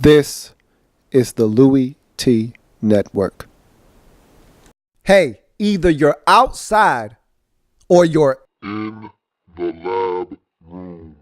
This is the Louie T Network. Hey, either you're outside or you're in the lab room.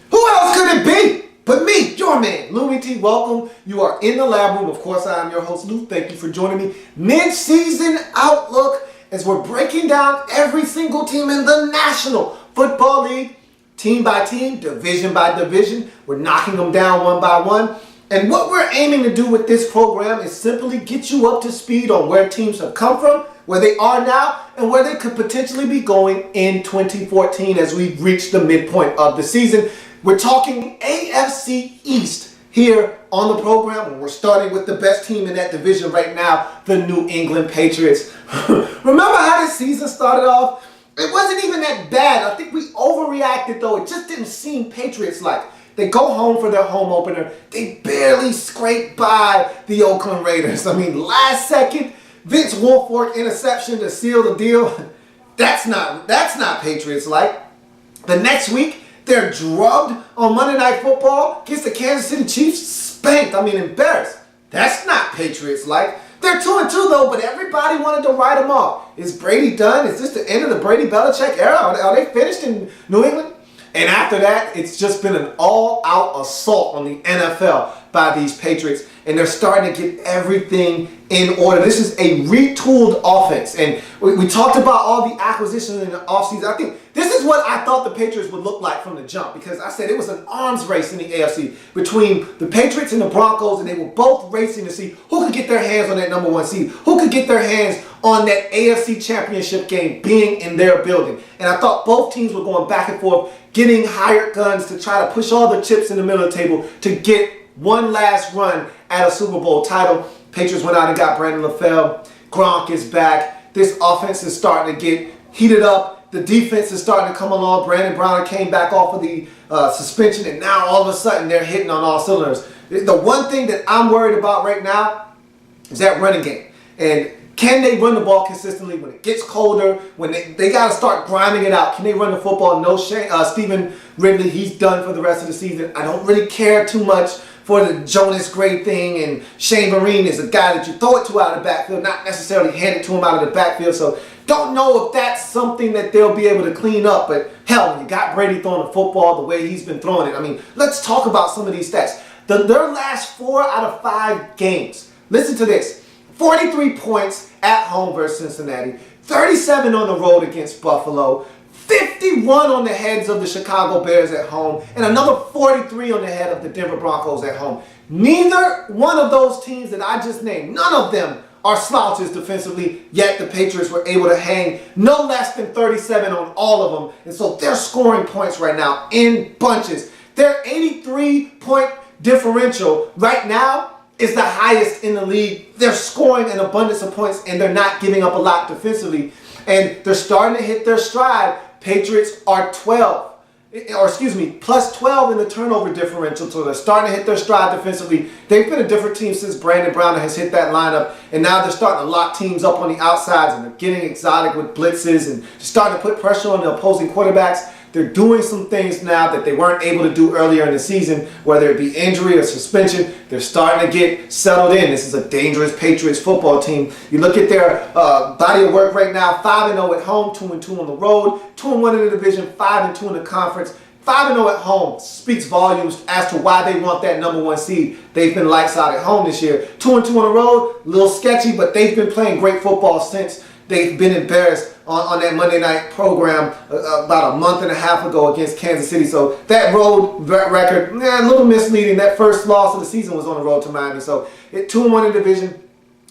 Who else could it be but me, your man, Louie T? Welcome. You are in the lab room. Of course, I am your host, Lou. Thank you for joining me. Mid-season outlook as we're breaking down every single team in the National Football League, team by team, division by division. We're knocking them down one by one. And what we're aiming to do with this program is simply get you up to speed on where teams have come from, where they are now, and where they could potentially be going in 2014 as we reach the midpoint of the season. We're talking AFC EAST here on the program, and we're starting with the best team in that division right now, the New England Patriots. Remember how this season started off? It wasn't even that bad. I think we overreacted, though. It just didn't seem Patriots-like. They go home for their home opener. They barely scraped by the Oakland Raiders. I mean, last second, Vince Wilfork interception to seal the deal. That's not Patriots-like. The next week, they're drubbed on Monday Night Football against the Kansas City Chiefs. Spanked. I mean, embarrassed. That's not Patriots-like. They're 2-2 though, but everybody wanted to write them off. Is Brady done? Is this the end of the Brady-Belichick era? Are they finished in New England? And after that, it's just been an all-out assault on the NFL by these Patriots, and they're starting to get everything in order. This is a retooled offense, and we talked about all the acquisitions in the offseason. I think this is what I thought the Patriots would look like from the jump, because I said it was an arms race in the AFC between the Patriots and the Broncos, and they were both racing to see who could get their hands on that number one seed, who could get their hands on that AFC championship game being in their building. And I thought both teams were going back and forth, getting hired guns to try to push all the chips in the middle of the table to get one last run at a Super Bowl title. Patriots went out and got Brandon LaFell. Gronk is back. This offense is starting to get heated up. The defense is starting to come along. Brandon Browner came back off of the suspension, and now all of a sudden they're hitting on all cylinders. The one thing that I'm worried about right now is that running game. And can they run the ball consistently when it gets colder, when they got to start grinding it out? Can they run the football? No, Stephen Ridley, he's done for the rest of the season. I don't really care too much for the Jonas Gray thing, and Shane Vereen is a guy that you throw it to out of the backfield, not necessarily hand it to him out of the backfield. So don't know if that's something that they'll be able to clean up. But hell, when you got Brady throwing the football the way he's been throwing it, I mean, let's talk about some of these stats. Their last 4 out of 5 games. Listen to this. 43 points at home versus Cincinnati, 37 on the road against Buffalo, 51 on the heads of the Chicago Bears at home, and another 43 on the head of the Denver Broncos at home. Neither one of those teams that I just named, none of them are slouches defensively, yet the Patriots were able to hang no less than 37 on all of them, and so they're scoring points right now in bunches. Their 83-point differential right now is the highest in the league. They're scoring an abundance of points, and they're not giving up a lot defensively. And they're starting to hit their stride. Patriots are plus 12 in the turnover differential, so they're starting to hit their stride defensively. They've been a different team since Brandon Browner has hit that lineup, and now they're starting to lock teams up on the outsides, and they're getting exotic with blitzes and starting to put pressure on the opposing quarterbacks. They're doing some things now that they weren't able to do earlier in the season, whether it be injury or suspension. They're starting to get settled in. This is a dangerous Patriots football team. You look at their body of work right now, 5-0 at home, 2-2 on the road, 2-1 in the division, 5-2 in the conference. 5-0 at home speaks volumes as to why they want that number one seed. They've been lights out at home this year. 2-2 on the road, a little sketchy, but they've been playing great football since they've been embarrassed on that Monday night program about a month and a half ago against Kansas City. So that road record, a little misleading. That first loss of the season was on the road to Miami. So 2-1 in division,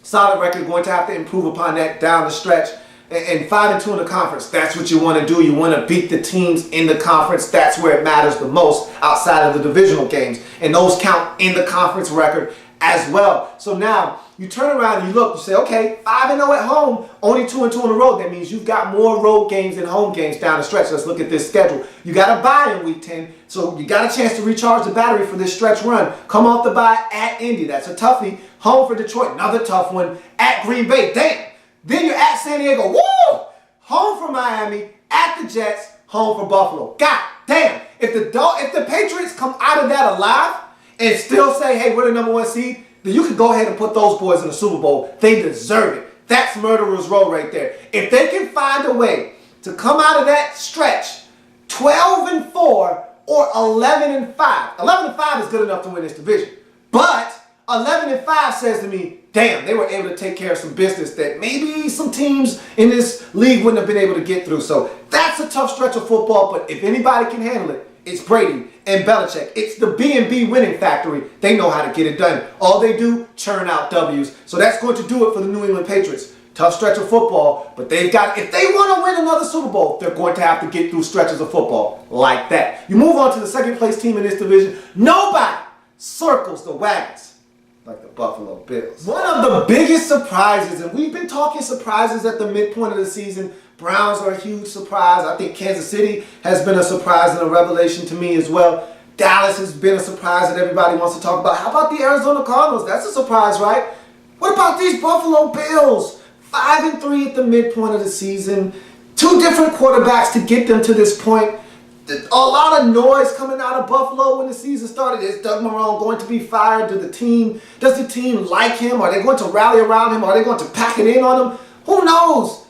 solid record. Going to have to improve upon that down the stretch. And 5-2 in the conference. That's what you want to do. You want to beat the teams in the conference. That's where it matters the most outside of the divisional games. And those count in the conference record as well. So now you turn around and you look, you say, okay, 5-0 at home, only 2-2 on the road. That means you've got more road games than home games down the stretch. Let's look at this schedule. You got a bye in week 10, so you got a chance to recharge the battery for this stretch run. Come off the bye at Indy. That's a toughie. Home for Detroit, another tough one. At Green Bay, damn. Then you're at San Diego, woo! Home for Miami, at the Jets, home for Buffalo. God damn. If the Patriots come out of that alive and still say, hey, we're the number 1 seed, then you can go ahead and put those boys in the Super Bowl. They deserve it. That's murderer's row right there. If they can find a way to come out of that stretch 12-4 or 11-5. 11-5 is good enough to win this division. But 11-5 says to me, damn, they were able to take care of some business that maybe some teams in this league wouldn't have been able to get through. So that's a tough stretch of football, but if anybody can handle it, it's Brady and Belichick. It's the B&B winning factory. They know how to get it done. All they do, churn out W's. So that's going to do it for the New England Patriots. Tough stretch of football, but if they want to win another Super Bowl, they're going to have to get through stretches of football like that. You move on to the second place team in this division. Nobody circles the wagons like the Buffalo Bills. One of the biggest surprises, and we've been talking surprises at the midpoint of the season. Browns are a huge surprise. I think Kansas City has been a surprise and a revelation to me as well. Dallas has been a surprise that everybody wants to talk about. How about the Arizona Cardinals? That's a surprise, right? What about these Buffalo Bills? 5-3 at the midpoint of the season. 2 different quarterbacks to get them to this point. A lot of noise coming out of Buffalo when the season started. Is Doug Marrone going to be fired? Does the team like him? Are they going to rally around him? Are they going to pack it in on him? Who knows?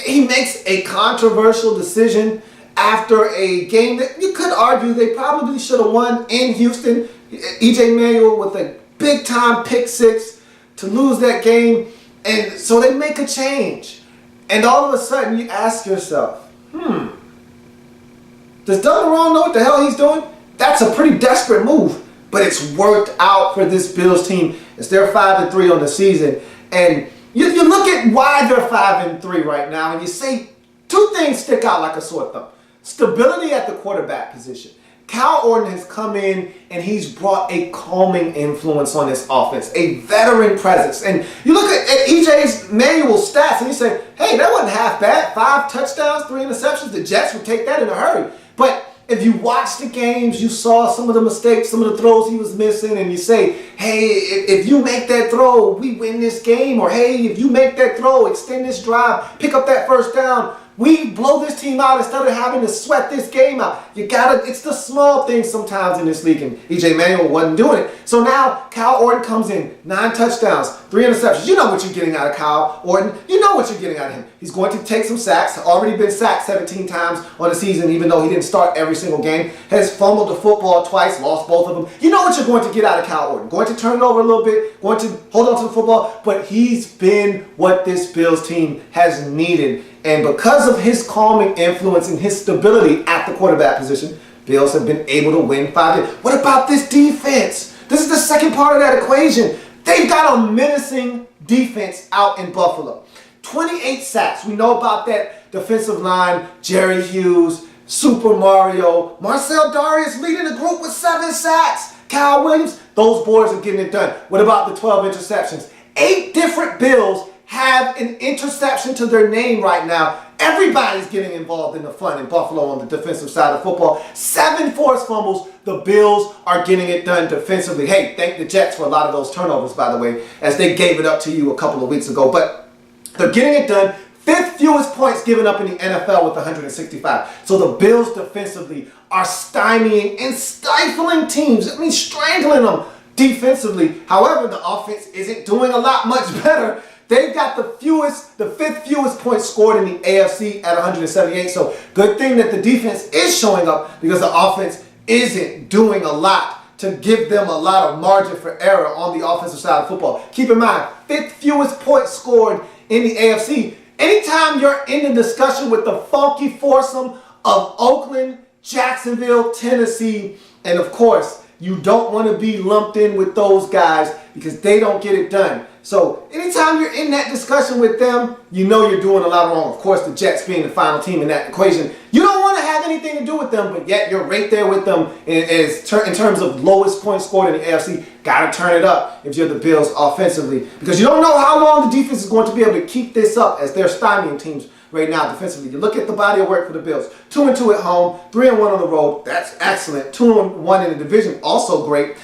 He makes a controversial decision after a game that you could argue they probably should have won in Houston. E.J. Manuel with a big-time pick six to lose that game. And so they make a change. And all of a sudden you ask yourself, does Doug Marrone know what the hell he's doing? That's a pretty desperate move. But it's worked out for this Bills team. It's their 5-3 on the season. And you look at why they're 5-3 right now, and you say 2 things stick out like a sore thumb. Stability at the quarterback position. Cal Orton has come in and he's brought a calming influence on this offense, a veteran presence. And you look at EJ's Manuel stats and you say, hey, that wasn't half bad. 5 touchdowns, 3 interceptions. The Jets would take that in a hurry. But if you watch the games, you saw some of the mistakes, some of the throws he was missing, and you say, hey, if you make that throw, we win this game. Or, hey, if you make that throw, extend this drive, pick up that first down, we blow this team out instead of having to sweat this game out. It's the small things sometimes in this league, and E.J. Manuel wasn't doing it. So now Cal Orton comes in, 9 touchdowns, 3 interceptions. You know what you're getting out of Cal Orton. You know what you're getting out of him. He's going to take some sacks, already been sacked 17 times on the season, even though he didn't start every single game. Has fumbled the football twice, lost both of them. You know what you're going to get out of Cal Orton. Going to turn it over a little bit, going to hold on to the football, but he's been what this Bills team has needed. And because of his calming influence and his stability at the quarterback position, Bills have been able to win 5 games. What about this defense? This is the second part of that equation. They've got a menacing defense out in Buffalo. 28 sacks. We know about that defensive line. Jerry Hughes, Super Mario, Marcel Darius leading the group with 7 sacks. Kyle Williams, those boys are getting it done. What about the 12 interceptions? 8 different Bills have an interception to their name right now. Everybody's getting involved in the fun in Buffalo on the defensive side of football. 7 forced fumbles. The Bills are getting it done defensively. Hey, thank the Jets for a lot of those turnovers, by the way, as they gave it up to you a couple of weeks ago. But they're getting it done. 5th fewest points given up in the NFL with 165. So the Bills defensively are stymieing and stifling teams. I mean, strangling them defensively. However, the offense isn't doing a lot much better. They've got the 5th fewest points scored in the AFC at 178. So good thing that the defense is showing up because the offense isn't doing a lot to give them a lot of margin for error on the offensive side of football. Keep in mind, 5th fewest points scored in the AFC. Anytime you're in the discussion with the funky foursome of Oakland, Jacksonville, Tennessee, and of course, you don't want to be lumped in with those guys because they don't get it done. So anytime you're in that discussion with them, you know you're doing a lot wrong. Of course, the Jets being the final team in that equation, you don't want to have anything to do with them, but yet you're right there with them in terms of lowest points scored in the AFC. Got to turn it up if you're the Bills offensively because you don't know how long the defense is going to be able to keep this up as they're stymieing teams right now defensively. You look at the body of work for the Bills. 2-2 at home, 3-1 on the road. That's excellent. 2-1 in the division, also great.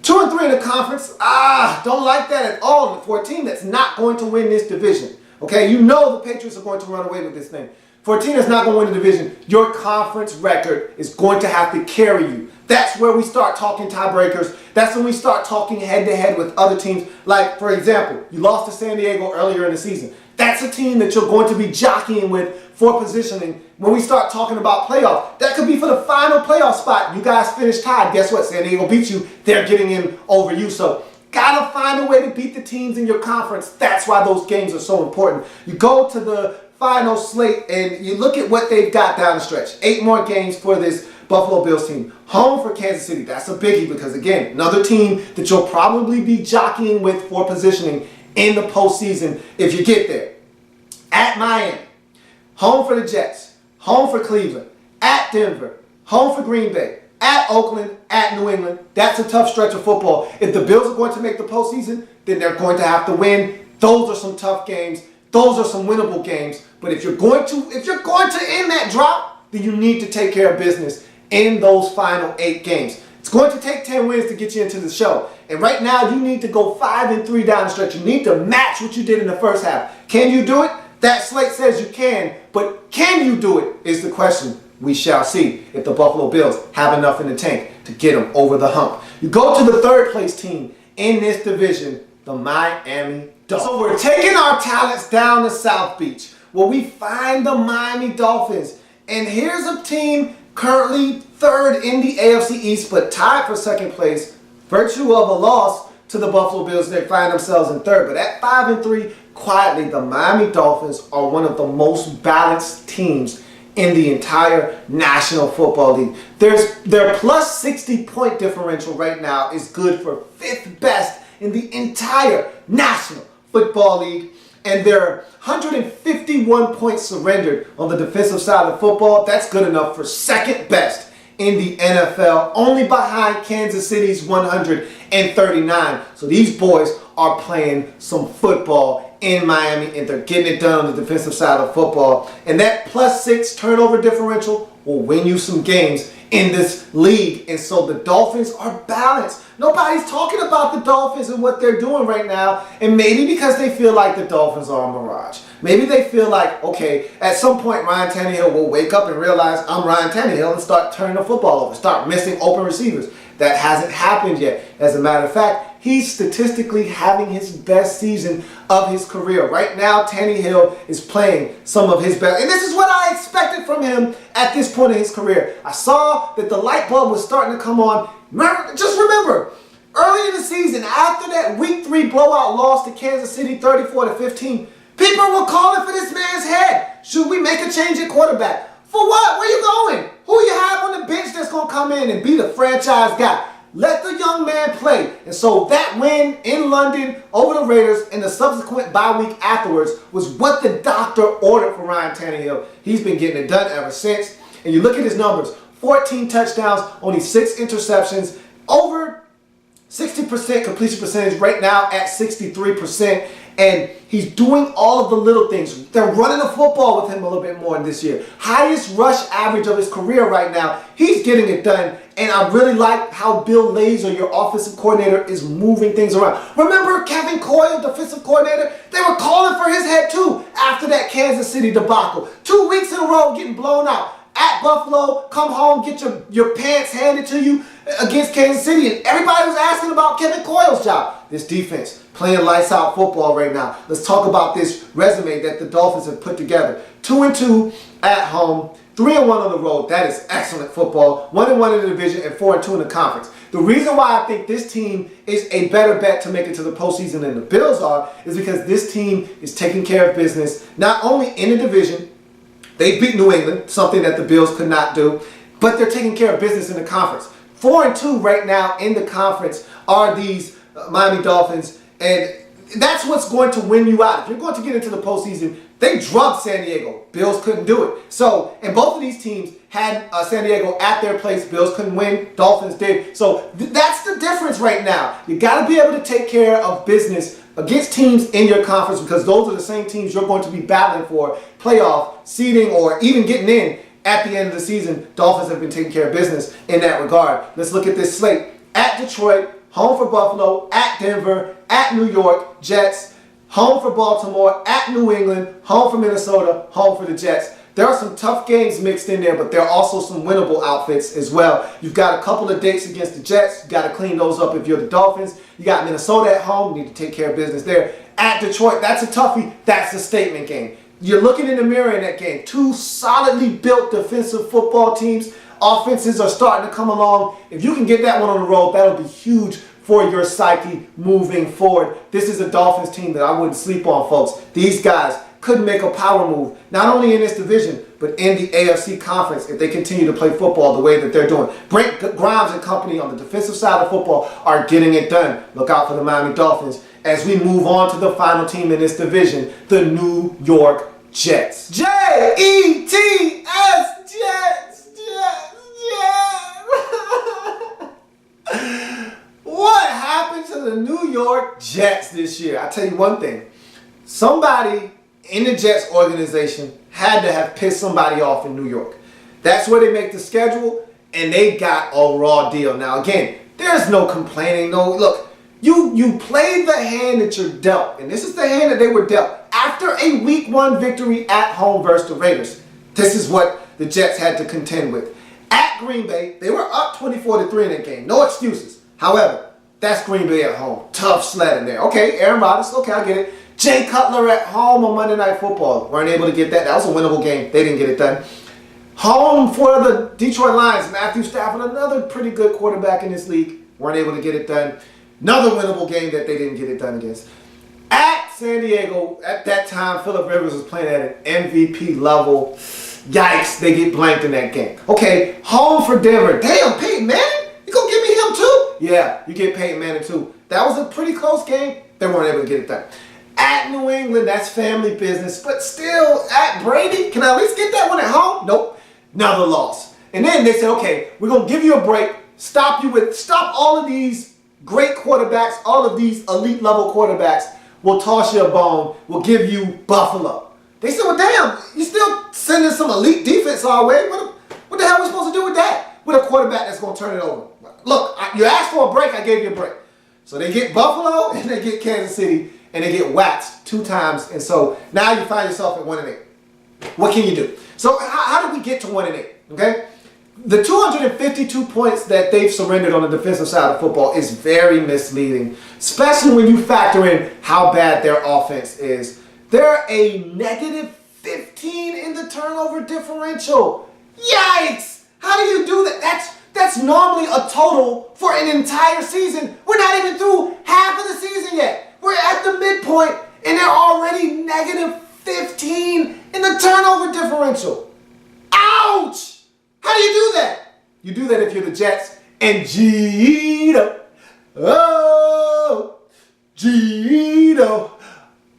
2-3 in the conference. Don't like that at all for a team that's not going to win this division. Okay, you know the Patriots are going to run away with this thing. For a team that's not going to win the division, your conference record is going to have to carry you. That's where we start talking tiebreakers. That's when we start talking head-to-head with other teams. Like, for example, you lost to San Diego earlier in the season. That's a team that you're going to be jockeying with for positioning. When we start talking about playoff, that could be for the final playoff spot. You guys finish tied. Guess what? San Diego beats you. They're getting in over you. So, gotta find a way to beat the teams in your conference. That's why those games are so important. You go to the final slate and you look at what they've got down the stretch. 8 more games for this Buffalo Bills team. Home for Kansas City. That's a biggie because, again, another team that you'll probably be jockeying with for positioning in the postseason if you get there. At Miami. Home for the Jets. Home for Cleveland. At Denver. Home for Green Bay. At Oakland. At New England. That's a tough stretch of football. If the Bills are going to make the postseason, then they're going to have to win. Those are some tough games. Those are some winnable games. But if you're going to end that drought, then you need to take care of business in those final 8 games. It's going to take 10 wins to get you into the show. And right now, you need to go 5-3 down the stretch. You need to match what you did in the first half. Can you do it? That slate says you can, but can you do it is the question. We shall see if the Buffalo Bills have enough in the tank to get them over the hump. You go to the third place team in this division, the Miami Dolphins. So we're taking our talents down to South Beach, where we find the Miami Dolphins. And here's a team currently third in the AFC East, but tied for second place, virtue of a loss to the Buffalo Bills. They find themselves in third. But at 5-3, quietly, the Miami Dolphins are one of the most balanced teams in the entire National Football League. Their plus 60 point differential right now is good for 5th best in the entire National Football League. And their 151 points surrendered on the defensive side of football, that's good enough for 2nd best in the NFL, only behind Kansas City's 139. So these boys are playing some football in Miami, and they're getting it done on the defensive side of football. And that plus 6 turnover differential will win you some games in this league. And so the Dolphins are balanced. Nobody's talking about the Dolphins and what they're doing right now. And maybe because they feel like the Dolphins are a mirage. Maybe they feel like, okay, at some point Ryan Tannehill will wake up and realize I'm Ryan Tannehill and start turning the football over, start missing open receivers. That hasn't happened yet. As a matter of fact, he's statistically having his best season of his career. Right now, Tannehill is playing some of his best. And this is what I expected from him at this point in his career. I saw that the light bulb was starting to come on. Just remember, early in the season, after that Week 3 blowout loss to Kansas City 34-15, people were calling for this man's head. Should we make a change at quarterback? For what? Where you going? Who you have on the bench that's going to come in and be the franchise guy? Let the young man play. And so that win in London over the Raiders and the subsequent bye week afterwards was what the doctor ordered for Ryan Tannehill. He's been getting it done ever since. And you look at his numbers, 14 touchdowns, only 6 interceptions, over 60% completion percentage right now at 63%. And he's doing all of the little things. They're running the football with him a little bit more this year. Highest rush average of his career right now. He's getting it done. And I really like how Bill Lazor, your offensive coordinator, is moving things around. Remember Kevin Coyle, defensive coordinator? They were calling for his head too after that Kansas City debacle. 2 weeks in a row getting blown out. At Buffalo, come home, get your pants handed to you against Kansas City. And everybody was asking about Kevin Coyle's job. This defense, playing lights out football right now. Let's talk about this resume that the Dolphins have put together. 2-2 at home, 3-1 on the road. That is excellent football. 1-1 in the division and 4-2 in the conference. The reason why I think this team is a better bet to make it to the postseason than the Bills are is because this team is taking care of business, not only in the division. They beat New England, something that the Bills could not do, but they're taking care of business in the conference. 4-2 right now in the conference are these Miami Dolphins, and that's what's going to win you out. If you're going to get into the postseason, they drubbed San Diego. Bills couldn't do it. So, and both of these teams had San Diego at their place. Bills couldn't win. Dolphins did. So that's the difference right now. You got to be able to take care of business against teams in your conference because those are the same teams you're going to be battling for playoff seeding or even getting in at the end of the season. Dolphins have been taking care of business in that regard. Let's look at this slate. At Detroit, home for Buffalo, at Denver, at New York, Jets, home for Baltimore, at New England, home for Minnesota, home for the Jets. There are some tough games mixed in there, but there are also some winnable outfits as well. You've got a couple of dates against the Jets. You've got to clean those up if you're the Dolphins. You got Minnesota at home. You need to take care of business there. At Detroit, that's a toughie. That's a statement game. You're looking in the mirror in that game. Two solidly built defensive football teams. Offenses are starting to come along. If you can get that one on the road, that'll be huge for your psyche moving forward. This is a Dolphins team that I wouldn't sleep on, folks. These guys couldn't make a power move, not only in this division, but in the AFC conference if they continue to play football the way that they're doing. Brent Grimes and company on the defensive side of football are getting it done. Look out for the Miami Dolphins as we move on to the final team in this division, the New York Jets. Jets, Jets. What happened to the New York Jets this year? I tell you one thing. Somebody in the Jets organization had to have pissed somebody off in New York. That's where they make the schedule, and they got a raw deal. Now, again, there's no complaining. No, look, you played the hand that you're dealt, and this is the hand that they were dealt. After a Week 1 victory at home versus the Raiders, this is what the Jets had to contend with. At Green Bay, they were up 24-3 in that game. No excuses. However, that's Green Bay at home. Tough sled in there. Okay, Aaron Rodgers, okay, I get it. Jay Cutler at home on Monday Night Football. Weren't able to get that. That was a winnable game. They didn't get it done. Home for the Detroit Lions. Matthew Stafford, another pretty good quarterback in this league. Weren't able to get it done. Another winnable game that they didn't get it done against. At San Diego, at that time, Phillip Rivers was playing at an MVP level. Yikes, they get blanked in that game. Okay, home for Denver. Damn, Peyton Manning? You gonna give me him too? Yeah, you get Peyton Manning too. That was a pretty close game. They weren't able to get it done. At New England, that's family business, but still, at Brady, can I at least get that one at home? Nope, another loss. And then they said, okay, we're going to give you a break, stop all of these great quarterbacks, all of these elite level quarterbacks. We'll toss you a bone. We'll give you Buffalo. They said, well, damn, you still sending some elite defense our way? What the hell are we supposed to do with that? With a quarterback that's going to turn it over. Look, you asked for a break, I gave you a break. So they get Buffalo and they get Kansas City. And they get waxed 2 times, and so now you find yourself at 1-8. What can you do? So how did we get to 1-8? Okay, the 252 points that they've surrendered on the defensive side of football is very misleading, especially when you factor in how bad their offense is. They're a negative 15 in the turnover differential. Yikes! How do you do that? That's normally a total for an entire season. We're not even through half of the season yet. We're at the midpoint, and they're already negative 15 in the turnover differential. Ouch! How do you do that? You do that if you're the Jets and Gito. Oh, Gito.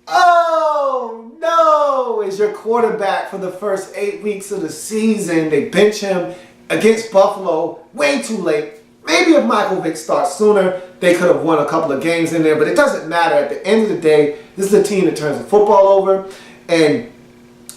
Oh, no, is your quarterback for the first 8 weeks of the season. They bench him against Buffalo way too late. Maybe if Michael Vick starts sooner, they could have won a couple of games in there, but it doesn't matter. At the end of the day, this is a team that turns the football over, and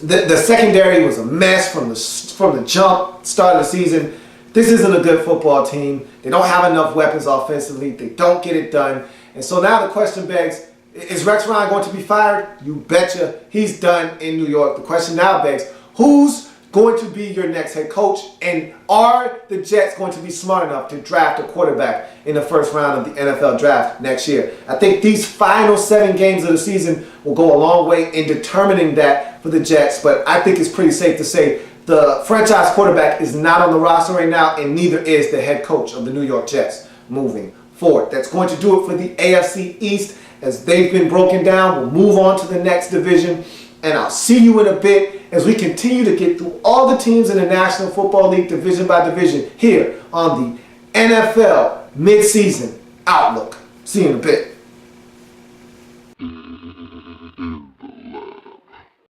the secondary was a mess from the jump, start of the season. This isn't a good football team. They don't have enough weapons offensively. They don't get it done. And so now the question begs, is Rex Ryan going to be fired? You betcha. He's done in New York. The question now begs, who's going to be your next head coach, and are the Jets going to be smart enough to draft a quarterback in the first round of the NFL draft next year? I think these final 7 games of the season will go a long way in determining that for the Jets, but I think it's pretty safe to say the franchise quarterback is not on the roster right now, and neither is the head coach of the New York Jets moving forward. That's going to do it for the AFC East. As they've been broken down, we'll move on to the next division, and I'll see you in a bit as we continue to get through all the teams in the National Football League division by division here on the NFL Midseason Outlook. See you in a bit.